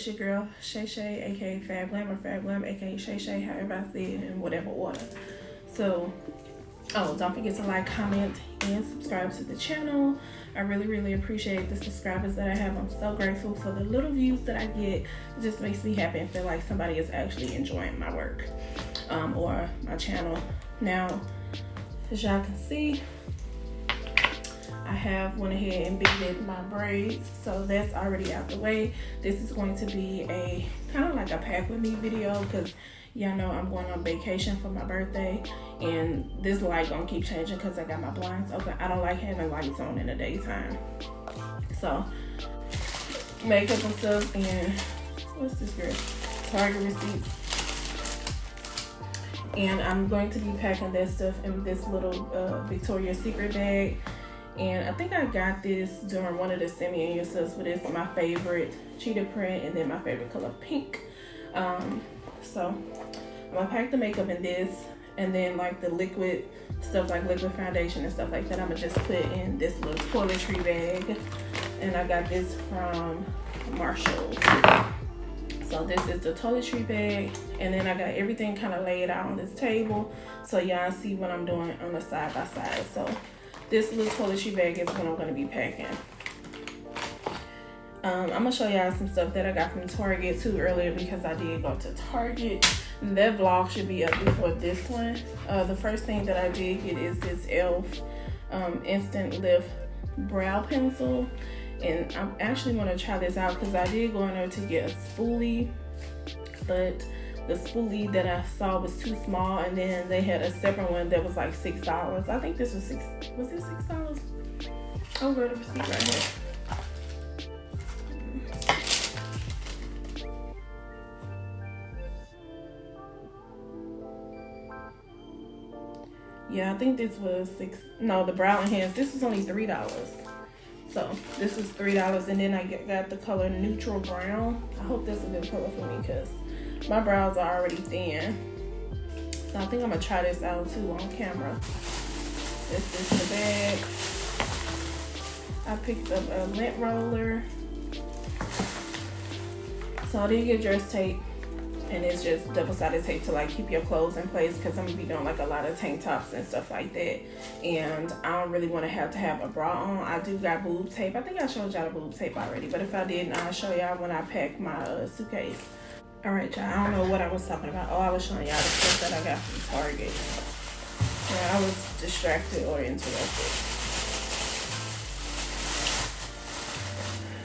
It's your girl Shay Shay, aka FabGlam, or FabGlam, aka Shay Shay, however I say it in whatever order. So, don't forget to like, comment, and subscribe to the channel. I really appreciate the subscribers that I have. I'm so grateful for the little views that I get. It just makes me happy and feel like somebody is actually enjoying my work or my channel. Now, as y'all can see, I have went ahead and beaded my braids, so that's already out the way. This is going to be a kind of like a pack with me video because y'all know I'm going on vacation for my birthday, and this light gonna keep changing because I got my blinds open. I don't like having lights on in the daytime. So makeup and stuff, and what's this girl? Target receipts. And I'm going to be packing that stuff in this little Victoria's Secret bag. And I think I got this during one of the send me in your stuff, but it's my favorite cheetah print and then my favorite color pink. So I'm gonna pack the makeup in this, and then like the liquid stuff, like liquid foundation and stuff like that, I'm gonna just put in this little toiletry bag. And I got this from Marshall's. So this is the toiletry bag, and then I got everything kind of laid out on this table so y'all see what I'm doing on the side by side. So this little toiletry bag is what I'm going to be packing. I'm going to show y'all some stuff that I got from Target too earlier, because I did go to Target. That vlog should be up before this one. The first thing that I did get is this e.l.f. Instant Lift Brow Pencil. And I actually want to try this out because I did go in there to get a spoolie, but the spoolie that I saw was too small, and then they had a separate one that was like $6. I think this was was it $6? Oh, where's the receipt right here? Yeah, I think this was no, the brow enhanced, this was only $3. So this was $3, and then I got the color neutral brown. I hope that's a good color for me because my brows are already thin. So I think I'm gonna try this out too on camera. This is the bag. I picked up a lint roller. So I did get dress tape, and it's just double-sided tape to like keep your clothes in place because I'm gonna be doing like a lot of tank tops and stuff like that, and I don't really want to have a bra on. I do got boob tape. I think I showed y'all the boob tape already, but if I didn't, I'll show y'all when I pack my suitcase. All right, y'all, I don't know what I was talking about. Oh, I was showing y'all the stuff that I got from Target. Yeah, I was distracted or interrupted.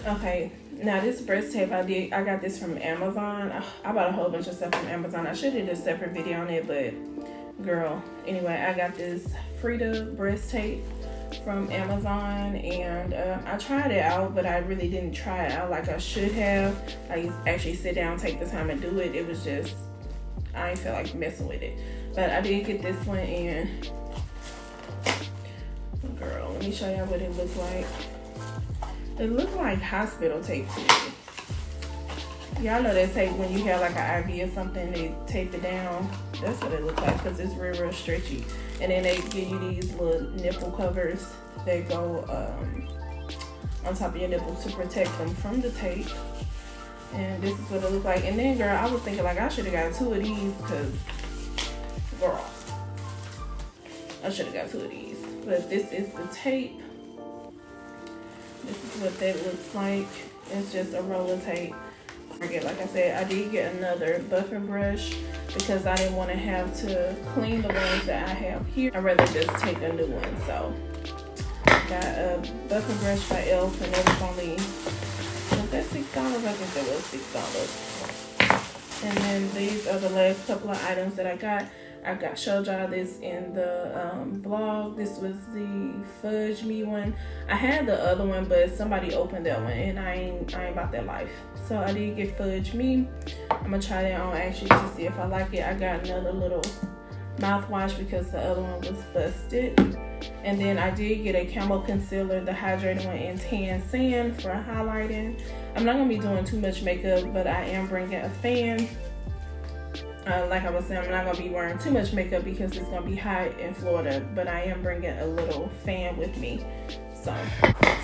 Okay, now this breast tape I got this from Amazon. I bought a whole bunch of stuff from Amazon. I should have did a separate video on it, but girl, anyway, I got this Frida breast tape from Amazon, and I tried it out, but I really didn't try it out like I should have. I actually sit down, take the time and do it. It was just, I didn't feel like messing with it. But I did get this one, and girl, let me show y'all what it looked like. It looked like hospital tape to me. Y'all know that tape when you have like an IV or something, they tape it down. That's what it looked like because it's real stretchy. And then they give you these little nipple covers that go on top of your nipples to protect them from the tape. And this is what it looked like. And then, girl, I was thinking like I should have got 2 of these because, girl, I should have got 2 of these. But this is the tape. This is what that looks like. It's just a roll of tape. Like I said, I did get another buffer brush because I didn't want to have to clean the ones that I have here. I'd rather just take a new one. So I got a buffer brush by e.l.f. and it was only, was that $6? I think that was $6. And then these are the last couple of items that I got. Showed y'all this in the vlog. This was the Fudge Me one. I had the other one, but somebody opened that one, and I ain't about that life. So I did get Fudge Me. I'm gonna try that on actually to see if I like it. I got another little mouthwash because the other one was busted. And then I did get a camo concealer, the hydrating one in Tan Sand for highlighting. I'm not gonna be doing too much makeup, but I am bringing a fan. Like I was saying, I'm not going to be wearing too much makeup because it's going to be hot in Florida, but I am bringing a little fan with me. So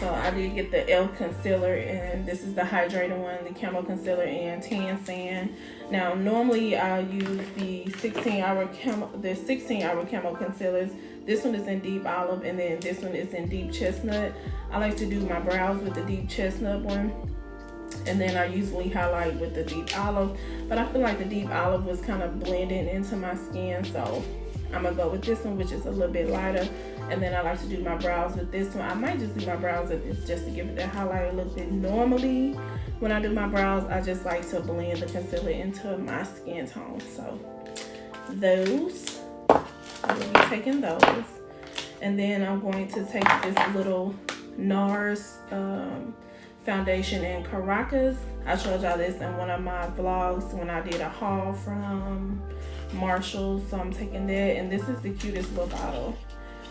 So I did get the e.l.f. concealer, and this is the hydrating one, the camo concealer and tan sand. Now normally I'll use the 16-hour camo concealers. This one is in deep olive, and then this one is in deep chestnut. I like to do my brows with the deep chestnut one, and then I usually highlight with the deep olive, but I feel like the deep olive was kind of blending into my skin, so I'm gonna go with this one, which is a little bit lighter. And then I like to do my brows with this one. I might just do my brows with this just to give it that highlight a little bit. Normally when I do my brows, I just like to blend the concealer into my skin tone. So those, I will be taking those. And then I'm going to take this little NARS foundation in Caracas. I showed y'all this in one of my vlogs when I did a haul from Marshalls. So I'm taking that, and this is the cutest little bottle.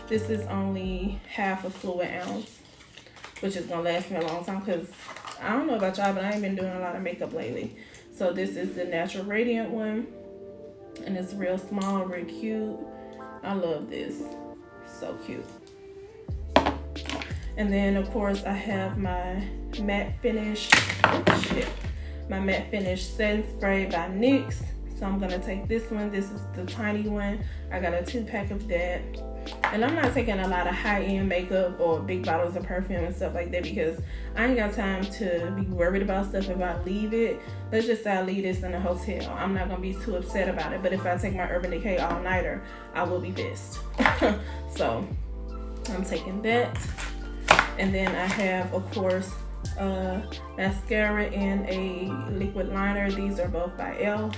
This is only half a fluid ounce, which is gonna last me a long time, because I don't know about y'all, but I ain't been doing a lot of makeup lately. So this is the Natural Radiant one, and it's real small, real cute. I love this, so cute. And then of course I have my matte finish, my matte finish setting spray by NYX. So I'm gonna take this one. This is the tiny one. I got a 2-pack of that. And I'm not taking a lot of high-end makeup or big bottles of perfume and stuff like that, because I ain't got time to be worried about stuff if I leave it. Let's just say I leave this in a hotel. I'm not gonna be too upset about it. But if I take my Urban Decay all-nighter, I will be pissed. So I'm taking that. And then I have, of course, mascara and a liquid liner. These are both by e.l.f.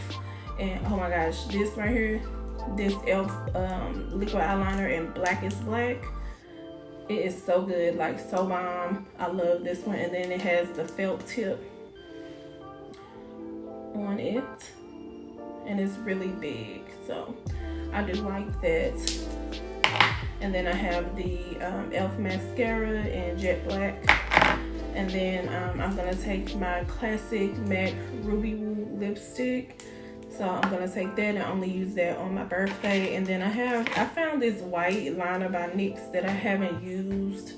And oh my gosh, this right here, this e.l.f. Liquid eyeliner in Black is Black. It is so good, like so bomb. I love this one. And then it has the felt tip on it, and it's really big, so I do like that. And then I have the e.l.f. mascara in Jet Black. And then I'm gonna take my classic MAC Ruby Woo lipstick. So I'm gonna take that and only use that on my birthday. And then I found this white liner by NYX that I haven't used.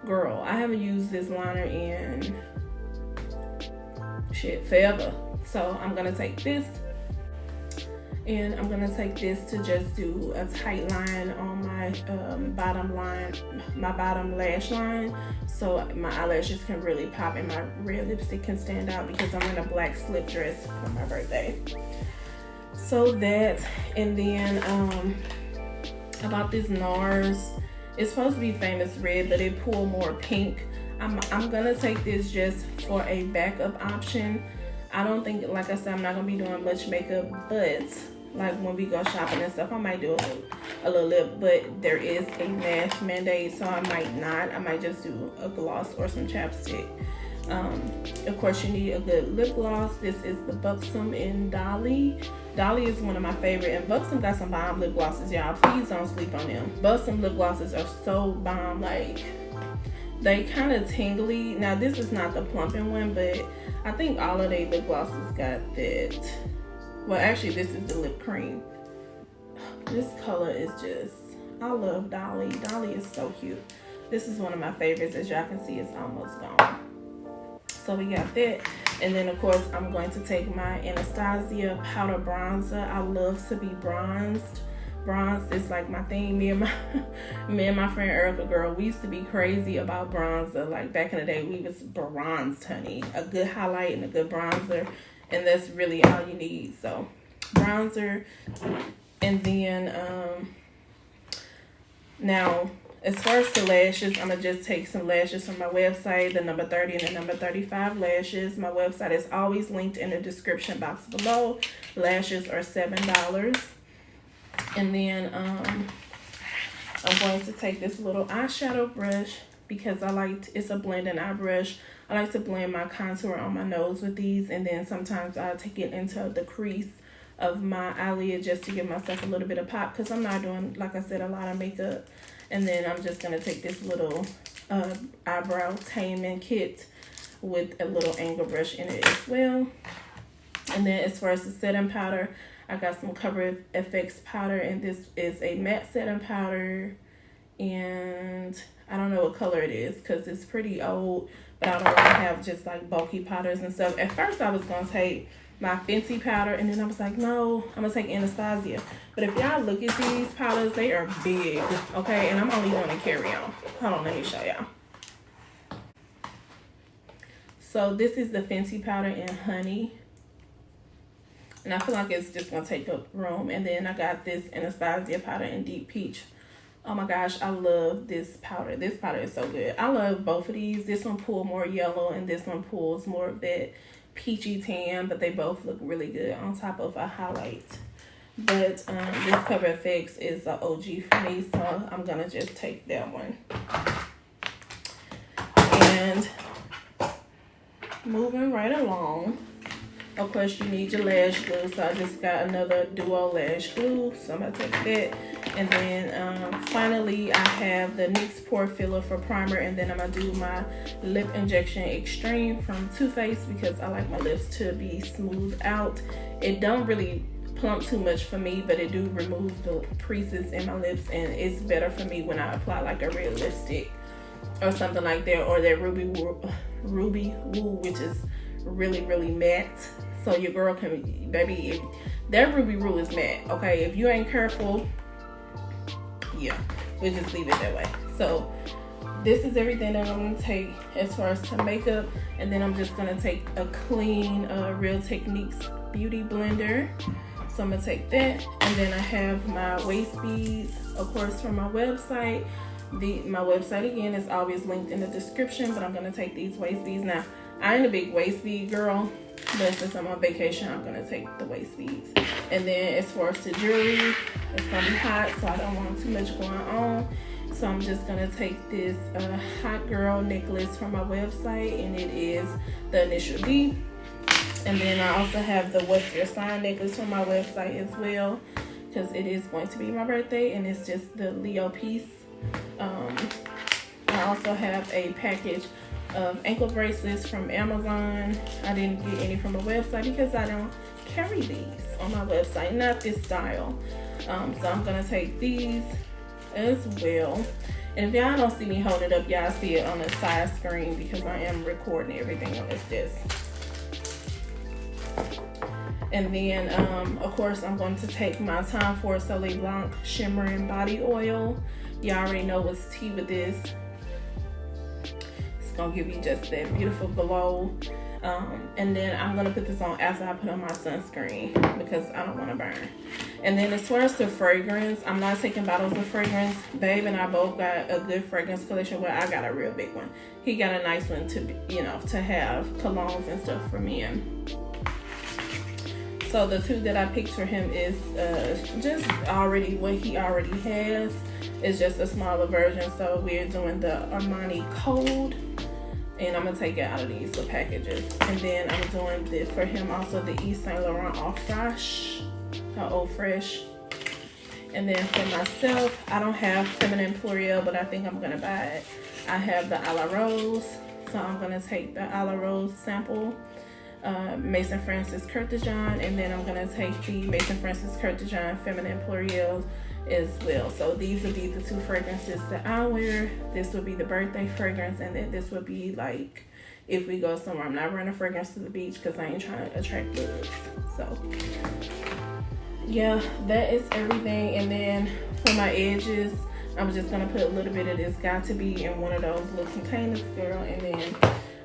Girl, I haven't used this liner in forever. So I'm gonna take this, and I'm gonna take this to just do a tight line on my bottom lash line, so my eyelashes can really pop and my red lipstick can stand out, because I'm in a black slip dress for my birthday. So that, and then about this NARS, it's supposed to be Famous Red, but it pulled more pink. I'm gonna take this just for a backup option. I don't think, like I said, I'm not gonna be doing much makeup, but like when we go shopping and stuff, I might do a little lip, but there is a mask mandate, so I might just do a gloss or some chapstick. Of course, you need a good lip gloss. This is the Buxom in Dolly. Dolly is one of my favorite, and Buxom got some bomb lip glosses, y'all. Please don't sleep on them. Buxom lip glosses are so bomb, like they kind of tingly. Now this is not the plumping one, but I think all of their lip glosses got that. Well, actually this is the lip cream. This color is just, I love Dolly. Dolly is so cute. This is one of my favorites. As y'all can see, it's almost gone. So we got that. And then of course I'm going to take my Anastasia powder bronzer. I love to be bronzed. Bronze is like my thing. Me and my friend Erica, girl, we used to be crazy about bronzer. Like back in the day, we was bronzed, honey. A good highlight and a good bronzer, and that's really all you need. So bronzer. And then now as far as the lashes, I'm gonna just take some lashes from my website, the number 30 and the number 35 lashes. My website is always linked in the description box below. Lashes are $7. And then I'm going to take this little eyeshadow brush, because it's a blending eye brush. I like to blend my contour on my nose with these, and then sometimes I'll take it into the crease of my eyelid just to give myself a little bit of pop, because I'm not doing, like I said, a lot of makeup. And then I'm just going to take this little eyebrow taming kit with a little angle brush in it as well. And then as far as the setting powder, I got some Cover FX powder, and this is a matte setting powder. And I don't know what color it is because it's pretty old, but I don't want to have just like bulky powders and stuff. At first I was going to take my Fenty powder, and then I was like, no, I'm going to take Anastasia. But if y'all look at these powders, they are big, okay? And I'm only going to carry on. Hold on, let me show y'all. So this is the Fenty powder in Honey. And I feel like it's just going to take up room. And then I got this Anastasia powder in Deep Peach. Oh my gosh, I love this powder. This powder is so good. I love both of these. This one pulls more yellow and this one pulls more of that peachy tan. But they both look really good on top of a highlight. But this Cover FX is an OG for me. So I'm going to just take that one. And moving right along. Of course, you need your lash glue, so I just got another duo lash glue, so I'm going to take that. And then finally, I have the NYX Pore Filler for primer, and then I'm going to do my Lip Injection Extreme from Too Faced because I like my lips to be smoothed out. It don't really plump too much for me, but it do remove the creases in my lips, and it's better for me when I apply like a red lipstick or something like that, or that Ruby Woo, which is really matte. So your girl can, baby, if that Ruby Woo is matte, okay? If you ain't careful, yeah, we'll just leave it that way. So this is everything that I'm gonna take as far as to makeup, and then I'm just gonna take a clean Real Techniques beauty blender. So I'm gonna take that, and then I have my waist beads, of course, from my website. My website again is always linked in the description, but I'm gonna take these waist beads. Now, I ain't a big waist bead girl, but since I'm on vacation, I'm gonna take the waist beads. And then as far as the jewelry, it's gonna be hot, so I don't want too much going on. So I'm just gonna take this Hot Girl necklace from my website, and it is the initial D. And then I also have the What's Your Sign necklace from my website as well, because it is going to be my birthday, and it's just the Leo piece. I also have a package of ankle bracelets from Amazon. I didn't get any from a website because I don't carry these on my website, not this style. So I'm gonna take these as well. And if y'all don't see me hold it up, y'all see it on the side screen because I am recording everything on this disc. And then, of course, I'm going to take my Time for Soleil Blanc Shimmering Body Oil. Y'all already know what's tea with this. It's gonna give you just that beautiful glow. And then I'm gonna put this on after I put on my sunscreen because I don't want to burn. And then as far as the fragrance, I'm not taking bottles of fragrance. Babe and I both got a good fragrance collection. Well, I got a real big one. He got a nice one to, you know, to have colognes and stuff for men. So the two that I picked for him is just already what he already has. It's just a smaller version. So we're doing the Armani Code. And I'm going to take it out of these little packages. And then I'm doing this for him also, the Yves Saint Laurent Eau Fresh. And then for myself, I don't have Feminine L'Oreal, but I think I'm going to buy it. I have the A La Rose. So I'm going to take the A La Rose sample. Mason Francis Curtijan, and then I'm going to take the Mason Francis Curtijan Feminine L'Oreal as well. So these would be the two fragrances that I wear. This would be the birthday fragrance, and then this would be like if we go somewhere. I'm not wearing a fragrance to the beach because I ain't trying to attract bugs. So yeah, that is everything. And then for my edges, I'm just going to put a little bit of this Got To Be in one of those little containers, girl, and then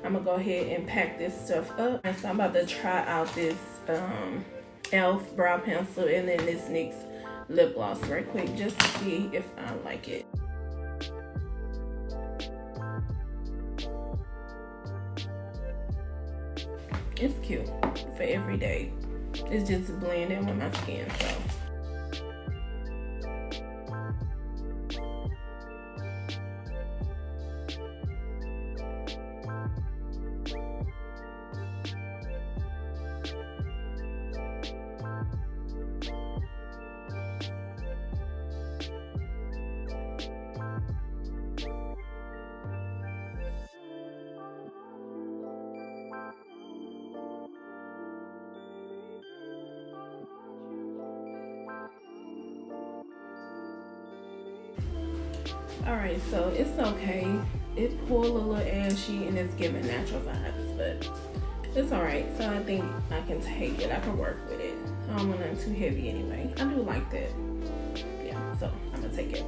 I'm gonna go ahead and pack this stuff up. And so I'm about to try out this e.l.f. brow pencil and then this NYX lip gloss right quick just to see if I like it. It's cute for every day. It's just blending with my skin, so. Alright, so it's okay. It pulled a little ashy and it's giving natural vibes, but it's alright. So I think I can take it. I can work with it. I don't want it too heavy anyway. I do like that. Yeah, so I'm gonna take it.